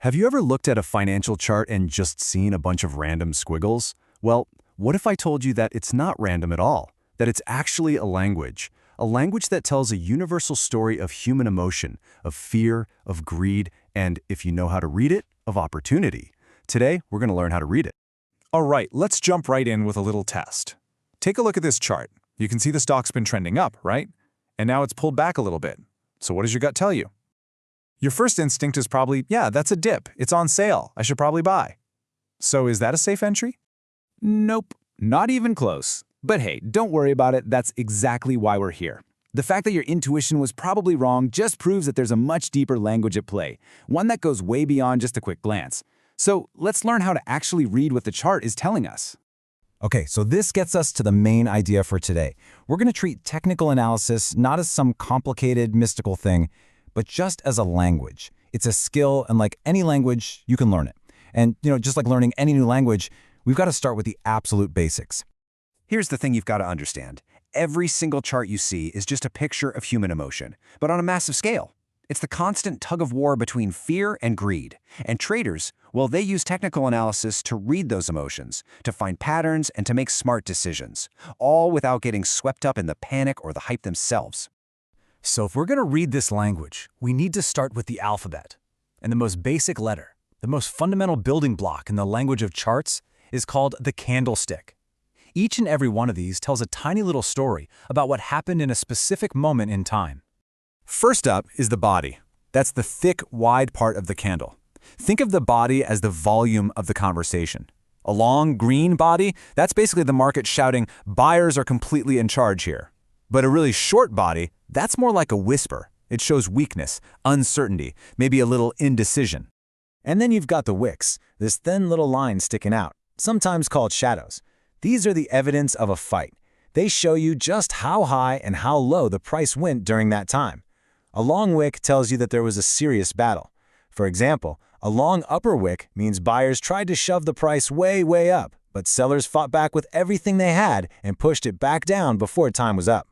Have you ever looked at a financial chart and just seen a bunch of random squiggles? Well, what if I told you that it's not random at all? That it's actually a language that tells a universal story of human emotion, of fear, of greed, and, if you know how to read it, of opportunity. Today, we're going to learn how to read it. All right, let's jump right in with a little test. Take a look at this chart. You can see the stock's been trending up, right? And now it's pulled back a little bit. So what does your gut tell you? Your first instinct is probably, yeah, that's a dip. It's on sale. I should probably buy. So is that a safe entry? Nope, not even close. But hey, don't worry about it. That's exactly why we're here. The fact that your intuition was probably wrong just proves that there's a much deeper language at play, one that goes way beyond just a quick glance. So let's learn how to actually read what the chart is telling us. Okay, so this gets us to the main idea for today. We're going to treat technical analysis not as some complicated, mystical thing, but just as a language. It's a skill, and like any language, you can learn it. And, just like learning any new language, we've got to start with the absolute basics. Here's the thing you've got to understand. Every single chart you see is just a picture of human emotion, but on a massive scale. It's the constant tug of war between fear and greed. And traders, well, they use technical analysis to read those emotions, to find patterns, and to make smart decisions, all without getting swept up in the panic or the hype themselves. So if we're going to read this language, we need to start with the alphabet. And the most basic letter, the most fundamental building block in the language of charts, is called the candlestick. Each and every one of these tells a tiny little story about what happened in a specific moment in time. First up is the body. That's the thick, wide part of the candle. Think of the body as the volume of the conversation. A long, green body, that's basically the market shouting, buyers are completely in charge here. But a really short body, that's more like a whisper. It shows weakness, uncertainty, maybe a little indecision. And then you've got the wicks, this thin little line sticking out, sometimes called shadows. These are the evidence of a fight. They show you just how high and how low the price went during that time. A long wick tells you that there was a serious battle. For example, a long upper wick means buyers tried to shove the price way, way up, but sellers fought back with everything they had and pushed it back down before time was up.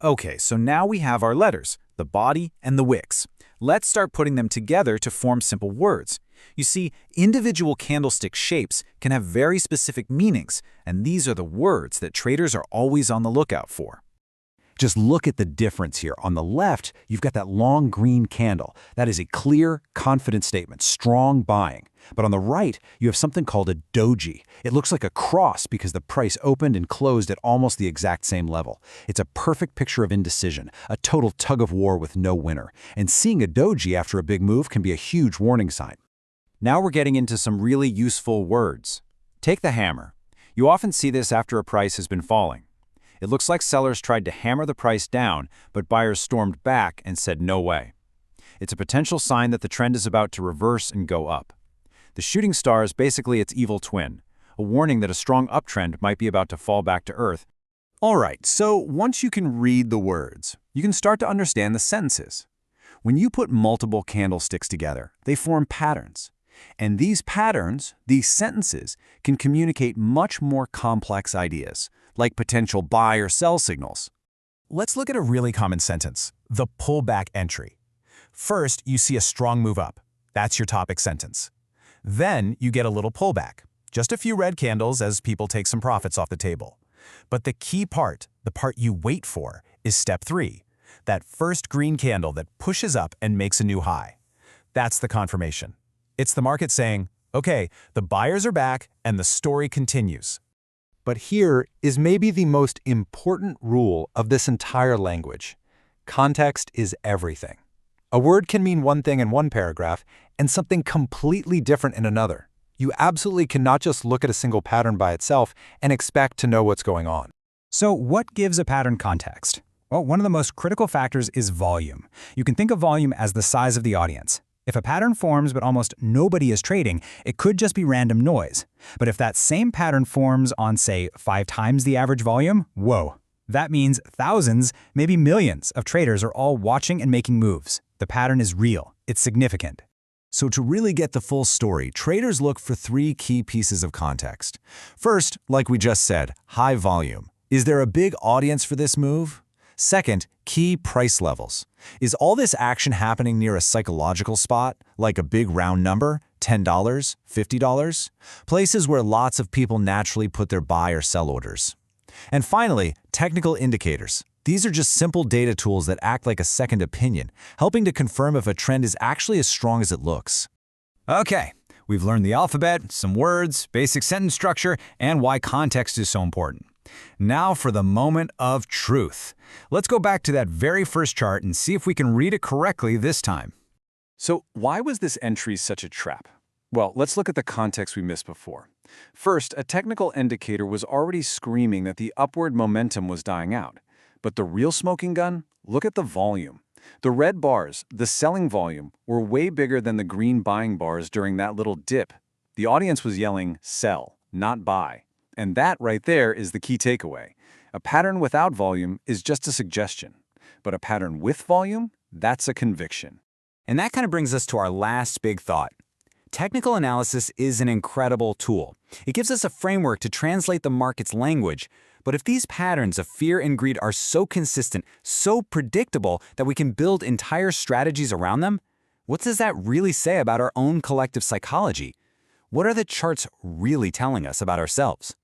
Okay, so now we have our letters, the body and the wicks. Let's start putting them together to form simple words. You see, individual candlestick shapes can have very specific meanings, and these are the words that traders are always on the lookout for. Just look at the difference here. On the left, you've got that long green candle. That is a clear, confident statement, strong buying. But on the right, you have something called a doji. It looks like a cross because the price opened and closed at almost the exact same level. It's a perfect picture of indecision, a total tug of war with no winner. And seeing a doji after a big move can be a huge warning sign. Now we're getting into some really useful words. Take the hammer. You often see this after a price has been falling. It looks like sellers tried to hammer the price down, but buyers stormed back and said no way. It's a potential sign that the trend is about to reverse and go up. The shooting star is basically its evil twin, a warning that a strong uptrend might be about to fall back to earth. All right, so once you can read the words, you can start to understand the sentences. When you put multiple candlesticks together, they form patterns. And these patterns, these sentences, can communicate much more complex ideas, like potential buy or sell signals. Let's look at a really common sentence, the pullback entry. First, you see a strong move up. That's your topic sentence. Then you get a little pullback, just a few red candles as people take some profits off the table. But the key part, the part you wait for, is step 3, that first green candle that pushes up and makes a new high. That's the confirmation. It's the market saying, okay, the buyers are back and the story continues. But here is maybe the most important rule of this entire language. Context is everything. A word can mean one thing in one paragraph and something completely different in another. You absolutely cannot just look at a single pattern by itself and expect to know what's going on. So what gives a pattern context? Well, one of the most critical factors is volume. You can think of volume as the size of the audience. If a pattern forms but almost nobody is trading, it could just be random noise. But if that same pattern forms on, say, 5 times the average volume, whoa. That means thousands, maybe millions of traders are all watching and making moves. The pattern is real. It's significant. So to really get the full story, traders look for 3 key pieces of context. First, like we just said, high volume. Is there a big audience for this move? Second, key price levels. Is all this action happening near a psychological spot, like a big round number, $10, $50? Places where lots of people naturally put their buy or sell orders. And finally, technical indicators. These are just simple data tools that act like a second opinion, helping to confirm if a trend is actually as strong as it looks. Okay, we've learned the alphabet, some words, basic sentence structure, and why context is so important. Now for the moment of truth. Let's go back to that very first chart and see if we can read it correctly this time. So why was this entry such a trap? Well, let's look at the context we missed before. First, a technical indicator was already screaming that the upward momentum was dying out. But the real smoking gun? Look at the volume. The red bars, the selling volume, were way bigger than the green buying bars during that little dip. The audience was yelling, sell, not buy. And that right there is the key takeaway. A pattern without volume is just a suggestion. But a pattern with volume, that's a conviction. And that kind of brings us to our last big thought. Technical analysis is an incredible tool. It gives us a framework to translate the market's language. But if these patterns of fear and greed are so consistent, so predictable that we can build entire strategies around them, what does that really say about our own collective psychology? What are the charts really telling us about ourselves?